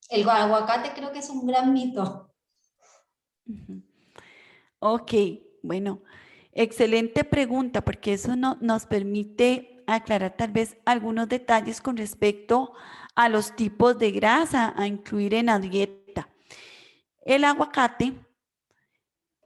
Speaker 1: El aguacate creo que es un gran mito.
Speaker 2: Ok, bueno, excelente pregunta porque eso nos permite aclarar tal vez algunos detalles con respecto a los tipos de grasa a incluir en la dieta. El aguacate,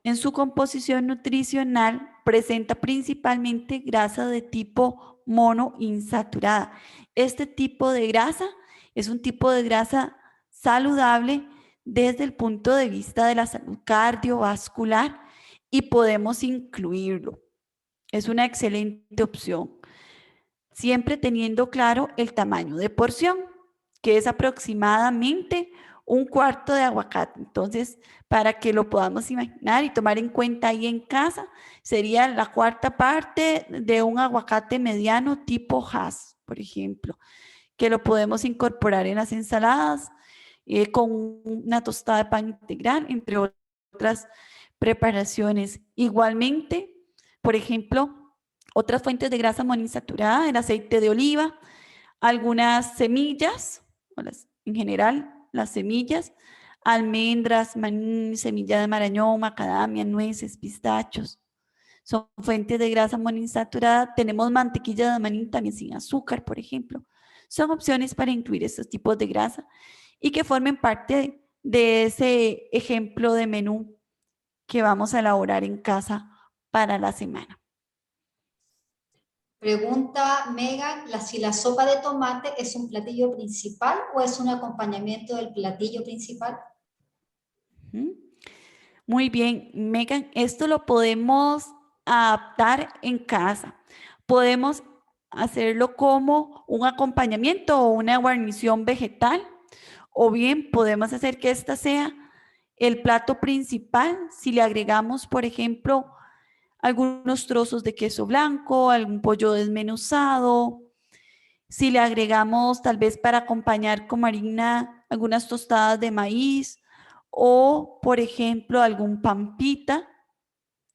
Speaker 2: en su composición nutricional, presenta principalmente grasa de tipo monoinsaturada. Este tipo de grasa es un tipo de grasa saludable desde el punto de vista de la salud cardiovascular y podemos incluirlo. Es una excelente opción, siempre teniendo claro el tamaño de porción, que es aproximadamente un cuarto de aguacate. Entonces, para que lo podamos imaginar y tomar en cuenta ahí en casa, sería la cuarta parte de un aguacate mediano tipo Hass, por ejemplo, que lo podemos incorporar en las ensaladas con una tostada de pan integral, entre otras preparaciones. Igualmente, por ejemplo, otras fuentes de grasa monoinsaturada, el aceite de oliva, algunas semillas, en general las semillas, almendras, maní, semilla de marañón, macadamia, nueces, pistachos. Son fuentes de grasa monoinsaturada. Tenemos mantequilla de maní también sin azúcar, por ejemplo. Son opciones para incluir estos tipos de grasa y que formen parte de ese ejemplo de menú que vamos a elaborar en casa para la semana.
Speaker 1: Pregunta Megan, si la sopa de tomate es un platillo principal o es un acompañamiento del platillo principal.
Speaker 2: Muy bien, Megan, esto lo podemos adaptar en casa. Podemos hacerlo como un acompañamiento o una guarnición vegetal, o bien podemos hacer que esta sea el plato principal si le agregamos, por ejemplo, algunos trozos de queso blanco, algún pollo desmenuzado, si le agregamos tal vez para acompañar con harina algunas tostadas de maíz o, por ejemplo, algún pampita,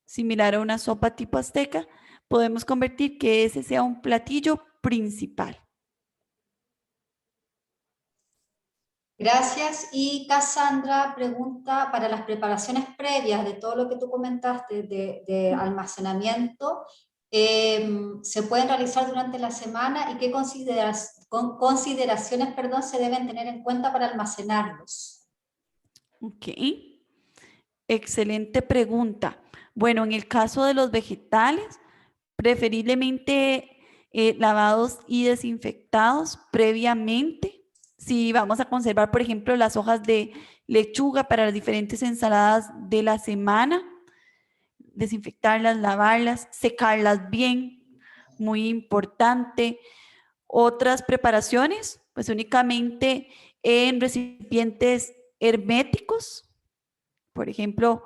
Speaker 2: similar a una sopa tipo azteca, podemos convertir que ese sea un platillo principal.
Speaker 1: Gracias. Y Cassandra pregunta, para las preparaciones previas de todo lo que tú comentaste de almacenamiento, ¿se pueden realizar durante la semana y qué consideraciones se deben tener en cuenta para almacenarlos?
Speaker 2: Ok, excelente pregunta. Bueno, en el caso de los vegetales, preferiblemente lavados y desinfectados previamente, Si vamos a conservar, por ejemplo, las hojas de lechuga para las diferentes ensaladas de la semana, desinfectarlas, lavarlas, secarlas bien, muy importante. Otras preparaciones, pues únicamente en recipientes herméticos, por ejemplo,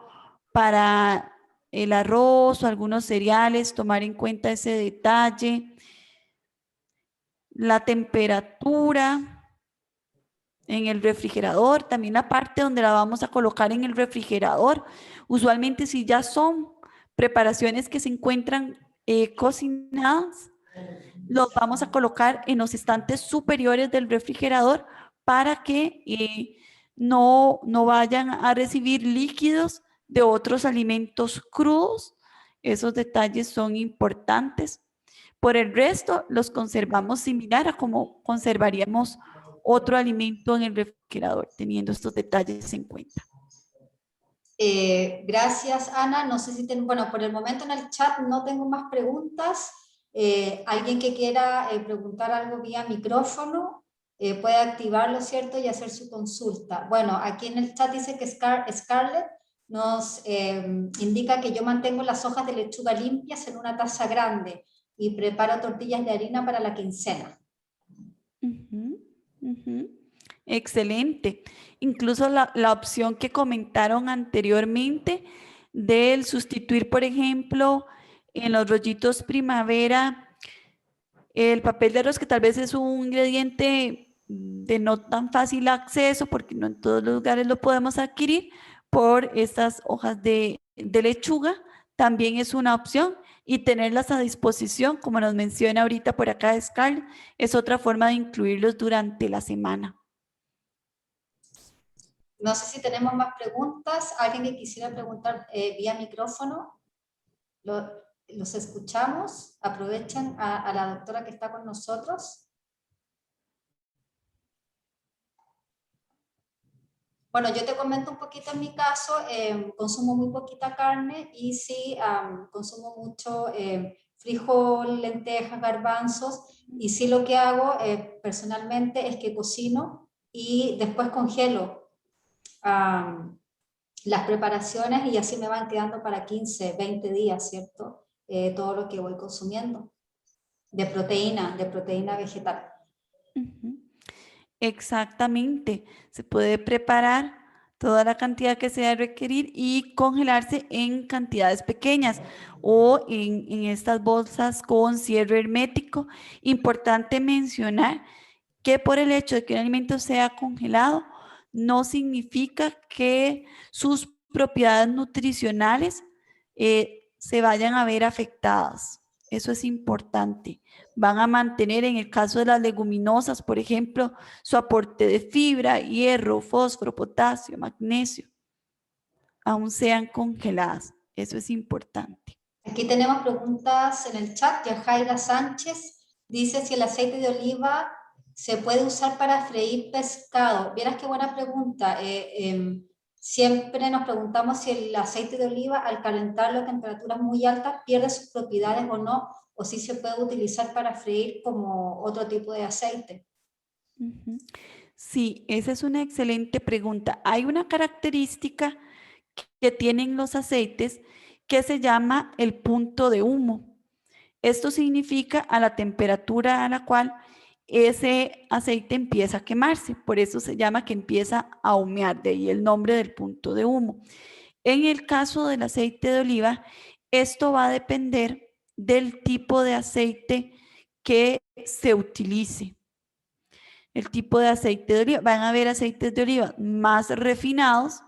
Speaker 2: para el arroz o algunos cereales, tomar en cuenta ese detalle. La temperatura en el refrigerador, también la parte donde la vamos a colocar en el refrigerador. Usualmente si ya son preparaciones que se encuentran cocinadas, los vamos a colocar en los estantes superiores del refrigerador para que no vayan a recibir líquidos de otros alimentos crudos. Esos detalles son importantes. Por el resto, los conservamos similar a como conservaríamos otro alimento en el refrigerador, teniendo estos detalles en cuenta.
Speaker 1: Gracias, Ana. No sé si bueno, por el momento en el chat no tengo más preguntas. Alguien que quiera preguntar algo vía micrófono puede activarlo, ¿cierto? Y hacer su consulta. Bueno, aquí en el chat dice que Scarlett nos indica que yo mantengo las hojas de lechuga limpias en una taza grande y preparo tortillas de harina para la quincena.
Speaker 2: Excelente. Incluso la opción que comentaron anteriormente del sustituir, por ejemplo, en los rollitos primavera, el papel de arroz, que tal vez es un ingrediente de no tan fácil acceso, porque no en todos los lugares lo podemos adquirir, por estas hojas de lechuga, también es una opción. Y tenerlas a disposición, como nos menciona ahorita por acá Scarlett, es otra forma de incluirlos durante la semana.
Speaker 1: No sé si tenemos más preguntas. ¿Alguien que quisiera preguntar vía micrófono? Los escuchamos. Aprovechen a la doctora que está con nosotros. Bueno, yo te comento un poquito en mi caso. Consumo muy poquita carne y sí consumo mucho frijol, lentejas, garbanzos. Y sí lo que hago personalmente es que cocino y después congelo las preparaciones y así me van quedando para 15, 20 días, ¿cierto? Todo lo que voy consumiendo de proteína vegetal.
Speaker 2: Exactamente. Se puede preparar toda la cantidad que sea requerir y congelarse en cantidades pequeñas o en estas bolsas con cierre hermético. Importante mencionar que por el hecho de que un alimento sea congelado, no significa que sus propiedades nutricionales se vayan a ver afectadas. Eso es importante. Van a mantener, en el caso de las leguminosas, por ejemplo, su aporte de fibra, hierro, fósforo, potasio, magnesio, aún sean congeladas. Eso es importante.
Speaker 1: Aquí tenemos preguntas en el chat. Yajaira Sánchez dice si el aceite de oliva se puede usar para freír pescado. Vieras qué buena pregunta. Siempre nos preguntamos si el aceite de oliva al calentarlo a temperaturas muy altas pierde sus propiedades o no, o si se puede utilizar para freír como otro tipo de aceite.
Speaker 2: Sí, esa es una excelente pregunta. Hay una característica que tienen los aceites que se llama el punto de humo. Esto significa a la temperatura a la cual ese aceite empieza a quemarse, por eso se llama que empieza a humear, de ahí el nombre del punto de humo. En el caso del aceite de oliva, esto va a depender del tipo de aceite que se utilice. El tipo de aceite de oliva, van a haber aceites de oliva más refinados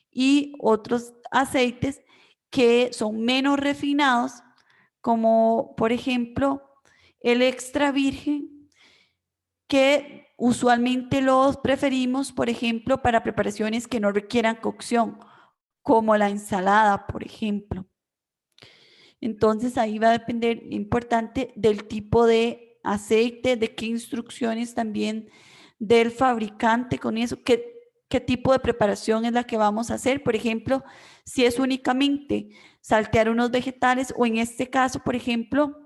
Speaker 2: y otros aceites que son menos refinados, como por ejemplo el extra virgen, que usualmente los preferimos, por ejemplo, para preparaciones que no requieran cocción, como la ensalada, por ejemplo. Entonces ahí va a depender, importante, del tipo de aceite, de qué instrucciones también del fabricante con eso, qué tipo de preparación es la que vamos a hacer. Por ejemplo, si es únicamente saltear unos vegetales o en este caso, por ejemplo,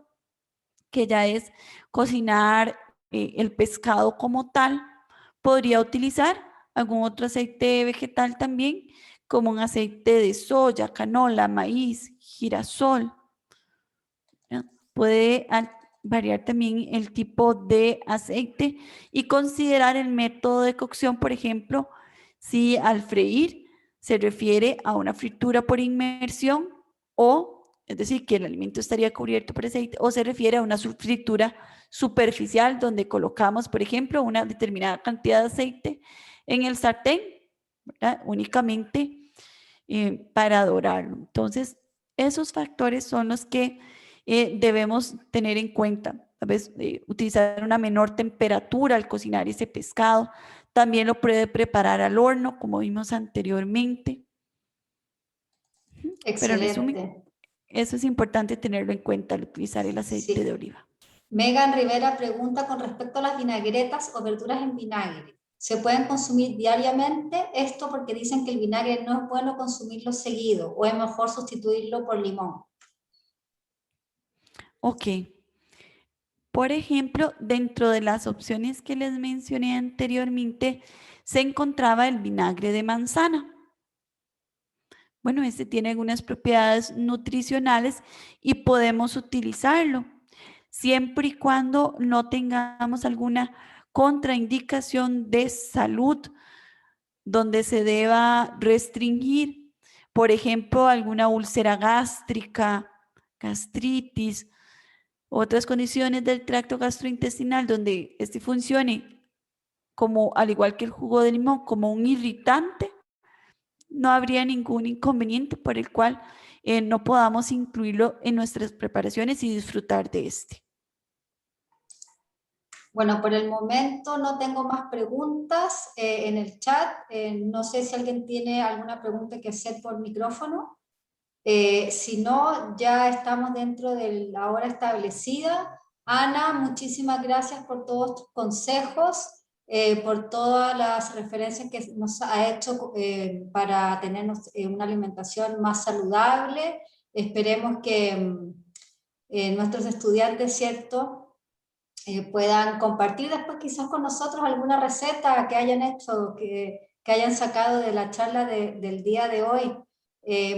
Speaker 2: que ya es cocinar el pescado como tal, podría utilizar algún otro aceite vegetal también, como un aceite de soya, canola, maíz, girasol. ¿Ya? Puede variar también el tipo de aceite y considerar el método de cocción, por ejemplo, si al freír se refiere a una fritura por inmersión o, es decir, que el alimento estaría cubierto por aceite, o se refiere a una fritura superficial donde colocamos, por ejemplo, una determinada cantidad de aceite en el sartén, ¿verdad? Únicamente para dorarlo. Entonces, esos factores son los que debemos tener en cuenta. Tal vez utilizar una menor temperatura al cocinar ese pescado. También lo puede preparar al horno, como vimos anteriormente. Pero en resumen,
Speaker 1: Excelente.
Speaker 2: eso es importante tenerlo en cuenta al utilizar el aceite de
Speaker 1: Sí.
Speaker 2: oliva.
Speaker 1: Megan Rivera pregunta con respecto a las vinagretas o verduras en vinagre. ¿Se pueden consumir diariamente? Esto porque dicen que el vinagre no es bueno consumirlo seguido o es mejor sustituirlo por limón.
Speaker 2: Ok. Por ejemplo, dentro de las opciones que les mencioné anteriormente, se encontraba el vinagre de manzana. Bueno, este tiene algunas propiedades nutricionales y podemos utilizarlo siempre y cuando no tengamos alguna contraindicación de salud donde se deba restringir, por ejemplo, alguna úlcera gástrica, gastritis, otras condiciones del tracto gastrointestinal donde este funcione como, al igual que el jugo de limón, como un irritante. No habría ningún inconveniente por el cual no podamos incluirlo en nuestras preparaciones y disfrutar de este.
Speaker 1: Bueno, por el momento no tengo más preguntas en el chat. No sé si alguien tiene alguna pregunta que hacer por micrófono. Si no, ya estamos dentro de la hora establecida. Ana, muchísimas gracias por todos tus consejos, por todas las referencias que nos ha hecho para tener una alimentación más saludable. Esperemos que nuestros estudiantes, ¿cierto?, puedan compartir después quizás con nosotros alguna receta que hayan hecho, que hayan sacado de la charla del día de hoy.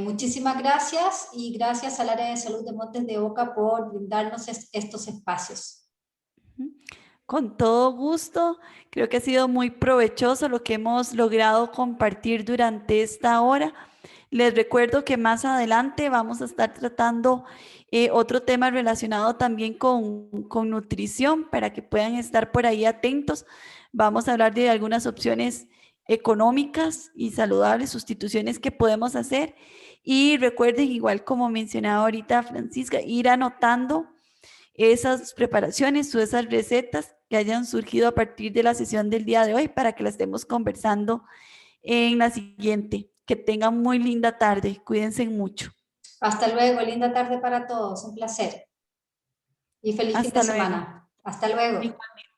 Speaker 1: Muchísimas gracias y gracias al área de salud de Montes de Oca por brindarnos estos espacios.
Speaker 2: Con todo gusto, creo que ha sido muy provechoso lo que hemos logrado compartir durante esta hora. Les recuerdo que más adelante vamos a estar tratando otro tema relacionado también con nutrición para que puedan estar por ahí atentos. Vamos a hablar de algunas opciones económicas y saludables, sustituciones que podemos hacer. Y recuerden, igual como mencionaba ahorita Francisca, ir anotando esas preparaciones o esas recetas que hayan surgido a partir de la sesión del día de hoy para que las estemos conversando en la siguiente. Que tengan muy linda tarde. Cuídense mucho.
Speaker 1: Hasta luego, linda tarde para todos, un placer y feliz fin de
Speaker 2: Hasta luego.
Speaker 1: semana. Hasta luego.
Speaker 2: Igualmente.